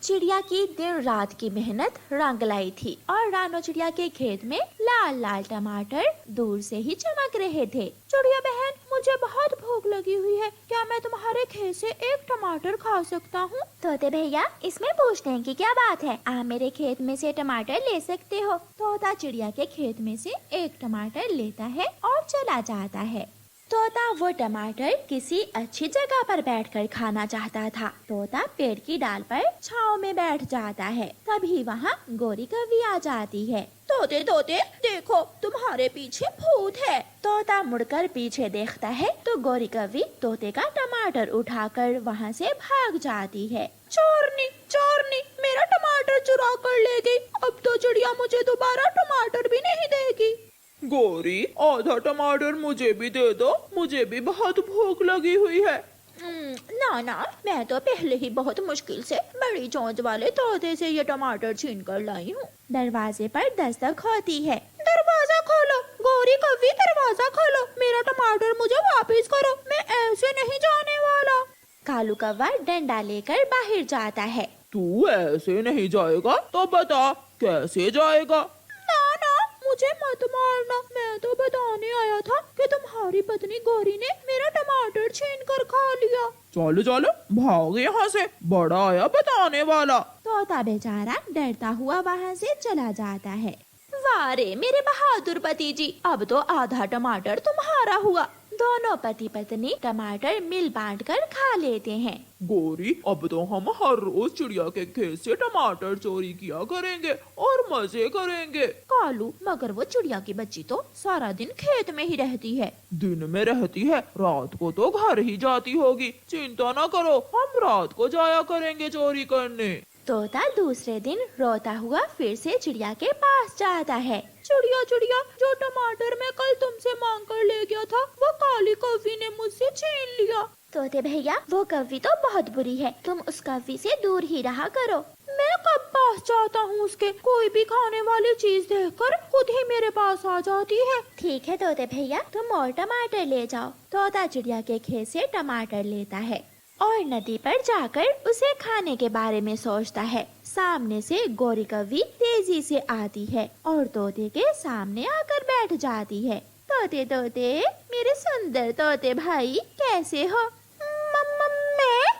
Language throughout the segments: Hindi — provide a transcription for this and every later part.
चिड़िया की दिन रात की मेहनत रंग लाई थी और रानो चिड़िया के खेत में लाल लाल टमाटर दूर से ही चमक रहे थे। चिड़िया बहन, मुझे बहुत भूख लगी हुई है, क्या मैं तुम्हारे खेत से एक टमाटर खा सकता हूँ? तोते भैया, इसमें पूछने की क्या बात है, आप मेरे खेत में से टमाटर ले सकते हो। तोता चिड़िया के खेत में से एक टमाटर लेता है और चला जाता है। तोता वो टमाटर किसी अच्छी जगह पर बैठकर खाना चाहता था। तोता पेड़ की डाल पर छांव में बैठ जाता है। तभी वहाँ गोरी कौवी आ जाती है। तोते तोते देखो, तुम्हारे पीछे भूत है। तोता मुड़कर पीछे देखता है तो गोरी कौवी तोते का टमाटर उठाकर वहाँ से भाग जाती है। चोरनी चोरनी, मेरा टमाटर चुरा कर ले गई। अब तो चिड़िया मुझे दोबारा टमाटर भी नहीं देगी। गोरी, आधा टमाटर मुझे भी दे दो, मुझे भी बहुत भूख लगी हुई है। ना ना, मैं तो पहले ही बहुत मुश्किल से बड़ी चोंच वाले तोते से ये टमाटर छीन कर लाई हूँ। दरवाजे पर दस्तक होती है। दरवाजा खोलो गोरी कौवी, दरवाजा खोलो, मेरा टमाटर मुझे वापस करो, मैं ऐसे नहीं जाने वाला। कालू कौवा डंडा लेकर बाहर जाता है। तू ऐसे नहीं जाएगा तो बता कैसे जाएगा? ना ना, मुझे मत मारना, मैं तो बताने आया था कि तुम्हारी पत्नी गोरी ने मेरा टमाटर छीन कर खा लिया। चलो चलो भाग यहाँ से, बड़ा आया बताने वाला। तोता बेचारा डरता हुआ वहाँ से चला जाता है। वाह रे मेरे बहादुर पति जी, अब तो आधा टमाटर तुम्हारा हुआ। दोनों पति पत्नी टमाटर मिल बांट कर खा लेते हैं। गोरी, अब तो हम हर रोज चिड़िया के खेत से टमाटर चोरी किया करेंगे और मजे करेंगे। कालू, मगर वो चिड़िया की बच्ची तो सारा दिन खेत में ही रहती है। दिन में रहती है, रात को तो घर ही जाती होगी। चिंता न करो, हम रात को जाया करेंगे चोरी करने। तोता दूसरे दिन रोता हुआ फिर से चिड़िया के पास जाता है। चिड़िया चिड़िया, जो टमाटर मैं कल तुमसे मांग कर ले गया था, वो काली कौवी ने मुझसे छीन लिया। तोते भैया, वो कौवी तो बहुत बुरी है, तुम उस कौवी से दूर ही रहा करो। मैं कब पास जाता हूँ उसके, कोई भी खाने वाली चीज देखकर खुद ही मेरे पास आ जाती है। ठीक है तोते भैया, तुम और टमाटर ले जाओ। तोता चिड़िया के खेत से टमाटर लेता है और नदी पर जाकर उसे खाने के बारे में सोचता है। सामने से गोरी कौवी तेजी से आती है और तोते के सामने आकर बैठ जाती है। तोते तोते, मेरे सुंदर तोते भाई, कैसे हो?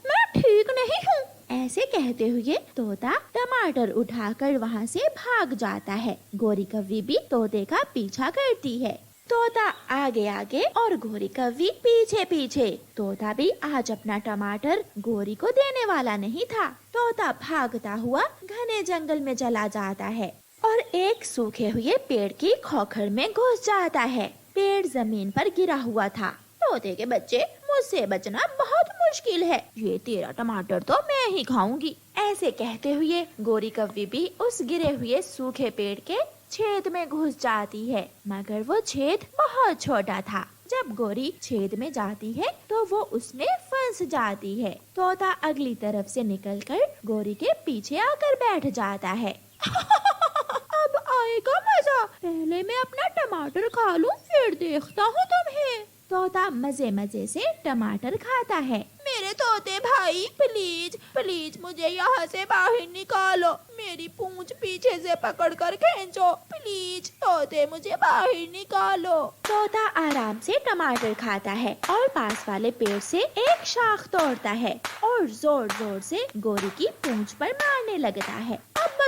मैं ठीक नहीं हूँ। ऐसे कहते हुए तोता टमाटर उठाकर वहाँ से भाग जाता है। गोरी कौवी भी तोते का पीछा करती है। तोता आगे आगे और गोरी कौवी पीछे पीछे। तोता भी आज अपना टमाटर गोरी को देने वाला नहीं था। तोता भागता हुआ घने जंगल में चला जाता है और एक सूखे हुए पेड़ की खोखर में घुस जाता है। पेड़ जमीन पर गिरा हुआ था। तोते के बच्चे, मुझसे बचना बहुत मुश्किल है, ये तेरा टमाटर तो मैं ही खाऊंगी। ऐसे कहते हुए गोरी कौवी भी उस गिरे हुए सूखे पेड़ के छेद में घुस जाती है, मगर वो छेद बहुत छोटा था। जब गोरी छेद में जाती है तो वो उसमें फंस जाती है। तोता अगली तरफ से निकलकर गोरी के पीछे आकर बैठ जाता है। अब आएगा मजा, पहले मैं अपना टमाटर खा लूं, फिर देखता हूँ तुम्हें। तोता मजे मजे से टमाटर खाता है। मेरे तोते भाई, प्लीज प्लीज मुझे यहाँ से बाहर निकालो, मेरी पूंछ पीछे से पकड़कर खींचो, प्लीज तोते मुझे बाहर निकालो। तोता आराम से टमाटर खाता है और पास वाले पेड़ से एक शाख तोड़ता है और जोर जोर से गोरी की पूंछ पर मारने लगता है। अब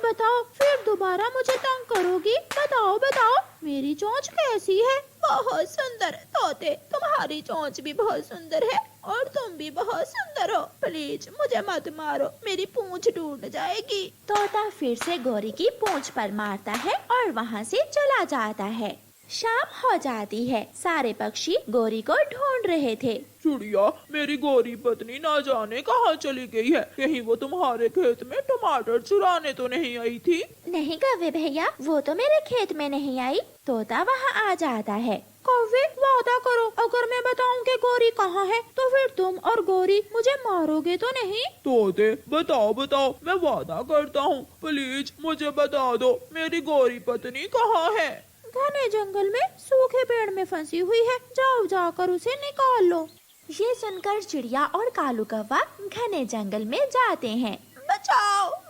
बताओ, फिर दोबारा मुझे तंग करोगी? बताओ बताओ, मेरी चोंच कैसी है? बहुत सुंदर तोते, तुम्हारी चोंच भी बहुत सुंदर है और तुम भी बहुत सुंदर हो। प्लीज मुझे मत मारो, मेरी पूंछ टूट जाएगी। तोता फिर से गोरी की पूंछ पर मारता है और वहाँ से चला जाता है। शाम हो जाती है। सारे पक्षी गोरी को ढूंढ रहे थे। चिड़िया, मेरी गोरी पत्नी ना जाने कहाँ चली गई है, कहीं वो तुम्हारे खेत में टमाटर चुराने तो नहीं आई थी? नहीं कौवे भैया, वो तो मेरे खेत में नहीं आई। तोता वहाँ आ जाता है। कौवे, वादा करो, अगर मैं बताऊं कि गोरी कहाँ है तो फिर तुम और गोरी मुझे मारोगे तो नहीं? तोते, बताओ बताओ, मैं वादा करता हूँ, प्लीज मुझे बता दो, मेरी गोरी पत्नी कहाँ है? घने जंगल में सूखे पेड़ में फंसी हुई है, जाओ जाकर उसे निकाल लो। ये सुनकर चिड़िया और कालू कौवा घने जंगल में जाते हैं।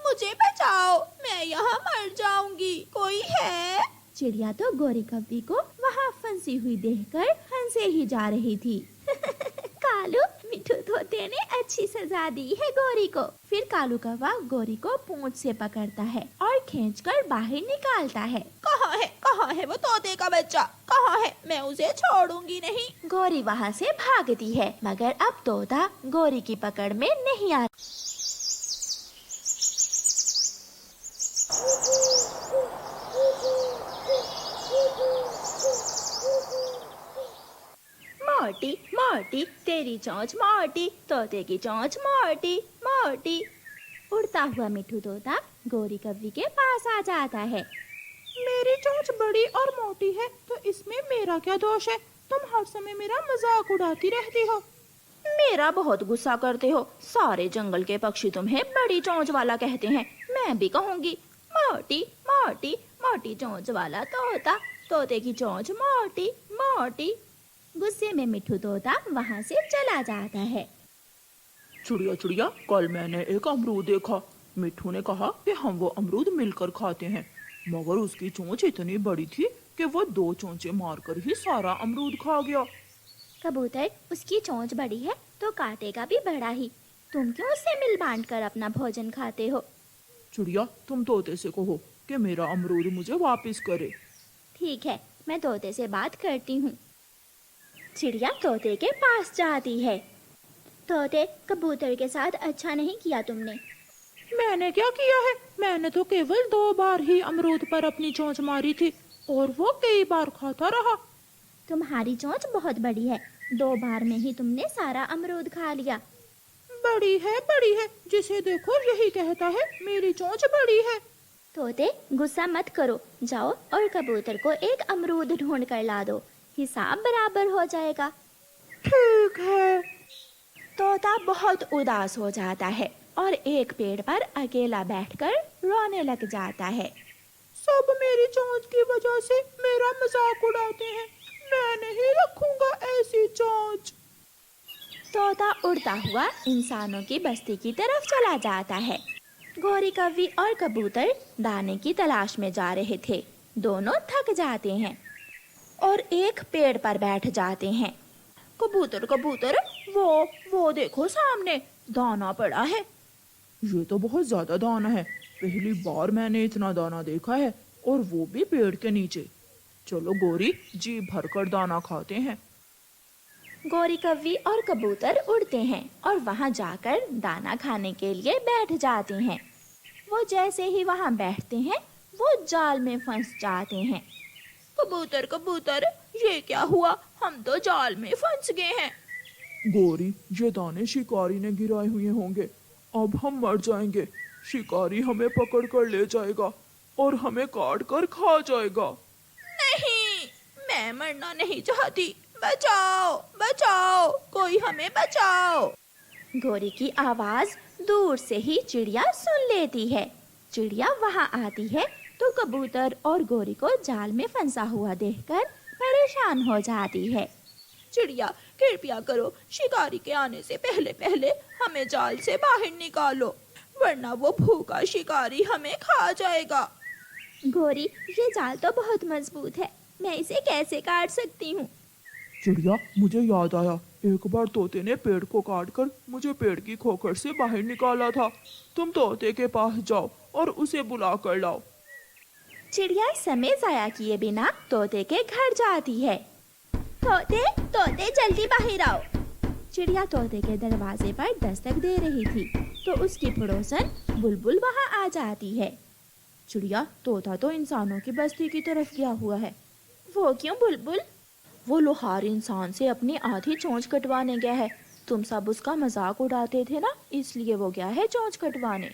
मुझे बचाओ, मैं यहाँ मर जाऊंगी, कोई है? चिड़िया तो गोरी कव्वी को वहाँ फंसी हुई देखकर हंसे ही जा रही थी। कालू, मिठू तोते ने अच्छी सजा दी है गोरी को। फिर कालू कौवा गोरी को पूंछ से पकड़ता है और खींचकर बाहर निकालता है। कहाँ है वो तोते का बच्चा? कहाँ है? मैं उसे छोड़ूंगी नहीं। गोरी वहाँ से भागती है, मगर अब तोता गोरी की पकड़ में नहीं आ। मोटी मोटी तेरी चोंच मोटी, तोते की चोंच मोटी मोटी। उड़ता हुआ मिठू तोता गोरी कव्वी के पास आ जाता है। मेरी चोंच बड़ी और मोटी है तो इसमें मेरा क्या दोष है? तुम हर समय मेरा मजाक उड़ाती रहती हो। मेरा बहुत गुस्सा करते हो। सारे जंगल के पक्षी तुम्हें बड़ी चोंच वाला कहते हैं, मैं भी कहूँगी। मोटी मोटी मोटी चोंच वाला तोता, तोते की चोंच मोटी मोटी। गुस्से में मिठू तोता वहाँ से चला जाता है। चिड़िया चिड़िया, कल मैंने एक अमरूद देखा। मिठू ने कहा कि हम वो अमरूद मिलकर खाते हैं, मगर उसकी चोंच इतनी बड़ी थी कि वो 2 चोंचे मारकर ही सारा अमरूद खा गया। कबूतर, उसकी चोंच बड़ी है तो काटेगा भी बड़ा ही। तुम क्यों उससे मिल बांट कर अपना भोजन खाते हो? चिड़िया, तुम तोते से कहो कि मेरा अमरूद मुझे वापस करे। ठीक है, मैं तोते से बात करती हूँ। चिड़िया तोते के पास जाती है। तोते, कबूतर के साथ अच्छा नहीं किया तुमने। मैंने क्या किया है? मैंने तो केवल 2 बार ही अमरूद पर अपनी चोंच मारी थी और वो कई बार खाता रहा। तुम्हारी चोंच बहुत बड़ी है, 2 बार में ही तुमने सारा अमरूद खा लिया। बड़ी है, जिसे देखो यही कहता है मेरी चोंच बड़ी है। तोते, गुस्सा मत करो, जाओ और कबूतर को एक अमरूद ढूंढ कर ला दो, हिसाब बराबर हो जाएगा। ठीक है। तोता बहुत उदास हो जाता है और एक पेड़ पर अकेला बैठकर रोने लग जाता है। सब मेरी चोंच की वजह से मेरा मजाक उड़ाते हैं, मैं नहीं रखूंगा ऐसी चोंच। तोता उड़ता हुआ इंसानों की बस्ती की तरफ चला जाता है। गोरी कव्वी और कबूतर दाने की तलाश में जा रहे थे। दोनों थक जाते हैं और एक पेड़ पर बैठ जाते हैं। कबूतर, वो देखो सामने दाना पड़ा है। ये तो बहुत ज्यादा दाना है, पहली बार मैंने इतना दाना देखा है, और वो भी पेड़ के नीचे। चलो गोरी, जी भरकर दाना खाते हैं। गोरी कव्वी और कबूतर उड़ते हैं और वहां जाकर दाना खाने के लिए बैठ जाते हैं। वो जैसे ही वहां बैठते हैं वो जाल में फंस जाते हैं। कबूतर, ये क्या हुआ? हम तो जाल में फंस गए हैं। गोरी, ये दाने शिकारी ने गिराए हुए होंगे, अब हम मर जाएंगे। शिकारी हमें पकड़ कर ले जाएगा और हमें काट कर खा जाएगा। नहीं, मैं मरना नहीं चाहती, बचाओ, कोई हमें बचाओ। गोरी की आवाज दूर से ही चिड़िया सुन लेती है। चिड़िया वहां आती है तो कबूतर और गोरी को जाल में फंसा हुआ देखकर परेशान हो जाती है। चिड़िया, कृपया करो, शिकारी के आने से पहले हमें जाल से बाहर निकालो, वरना वो भूखा शिकारी हमें खा जाएगा। गोरी, ये जाल तो बहुत मजबूत है, मैं इसे कैसे काट सकती हूँ? चिड़िया, मुझे याद आया, एक बार तोते ने पेड़ को काटकर मुझे पेड़ की खोखर से बाहर निकाला था। तुम तोते के पास जाओ और उसे बुला कर लाओ। चिड़िया समय जाया किए बिना तोते के घर जाती है। तोते जल्दी बाहर आओ। चिड़िया तोते के दरवाजे पर दस्तक दे रही थी तो उसकी पड़ोसन बुलबुल वहां आ जाती है। चिड़िया, तोता तो इंसानों की बस्ती की तरफ गया हुआ है। वो क्यों बुलबुल? वो लोहार इंसान से अपनी आधी चोंच कटवाने गया है। तुम सब उसका मजाक उड़ाते थे ना, इसलिए वो गया है चोंच कटवाने।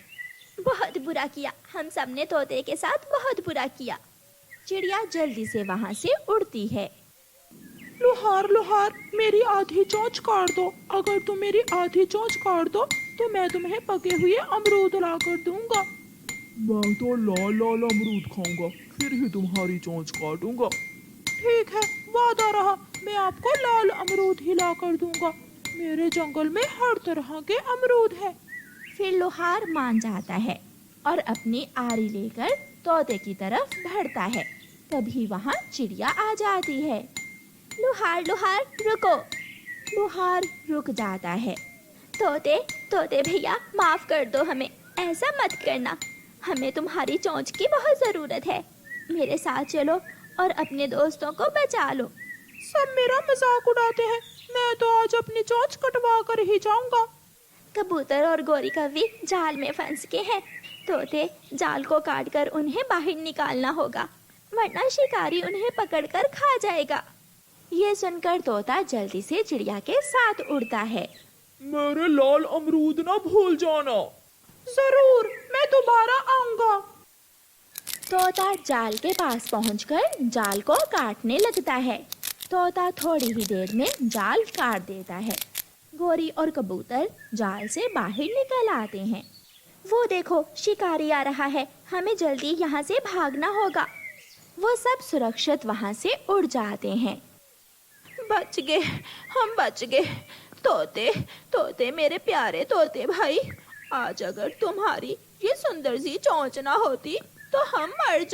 बहुत बुरा किया, हम सब ने तोते के साथ बहुत बुरा किया। चिड़िया जल्दी से वहाँ से उड़ती है। लोहार, मेरी आधी चोंच काट दो। अगर तुम मेरी आधी चोंच काट दो तो मैं तुम्हें पके हुए अमरूद ला कर दूंगा। मैं तो लाल अमरूद खाऊंगा, फिर ही तुम्हारी चोंच काटूंगा। ठीक है, वादा रहा, मैं आपको लाल अमरूद ही ला कर दूंगा। मेरे जंगल में हर तरह के अमरूद है। फिर लोहार मान जाता है। और अपनी आरी लेकर तोते की तरफ बढ़ता है। तभी वहाँ चिड़िया आ जाती है। लुहार लुहार रुको। लुहार रुक जाता है। तोते तोते भैया माफ कर दो हमें, ऐसा मत करना। हमें तुम्हारी चोंच की बहुत जरूरत है। मेरे साथ चलो और अपने दोस्तों को बचा लो। सब मेरा मजाक उड़ाते हैं। मैं तो आज अपनी चोंच कटवा कर ही जाऊंगा। कबूतर और गोरी कव्वी जाल में फंस के हैं। तोते, जाल को काटकर उन्हें बाहर निकालना होगा, वरना शिकारी उन्हें पकड़कर खा जाएगा। ये सुनकर तोता जल्दी से चिड़िया के साथ उड़ता है। मेरे लाल अमरूद ना भूल जाना। जरूर, मैं दोबारा आऊंगा। तोता जाल के पास पहुंचकर जाल को काटने लगता है। तोता थोड़ी ही देर में जाल काट देता है। गोरी और कबूतर जाल से बाहर निकल आते हैं। वो देखो, शिकारी आ रहा है, हमें जल्दी यहाँ से भागना होगा। वो सब सुरक्षित वहाँ से उड़ जाते हैं। बच गए, हम बच गए। तोते तोते मेरे प्यारे तोते भाई, आज अगर तुम्हारी ये सुंदर सी चोंच ना होती तो हम मर जा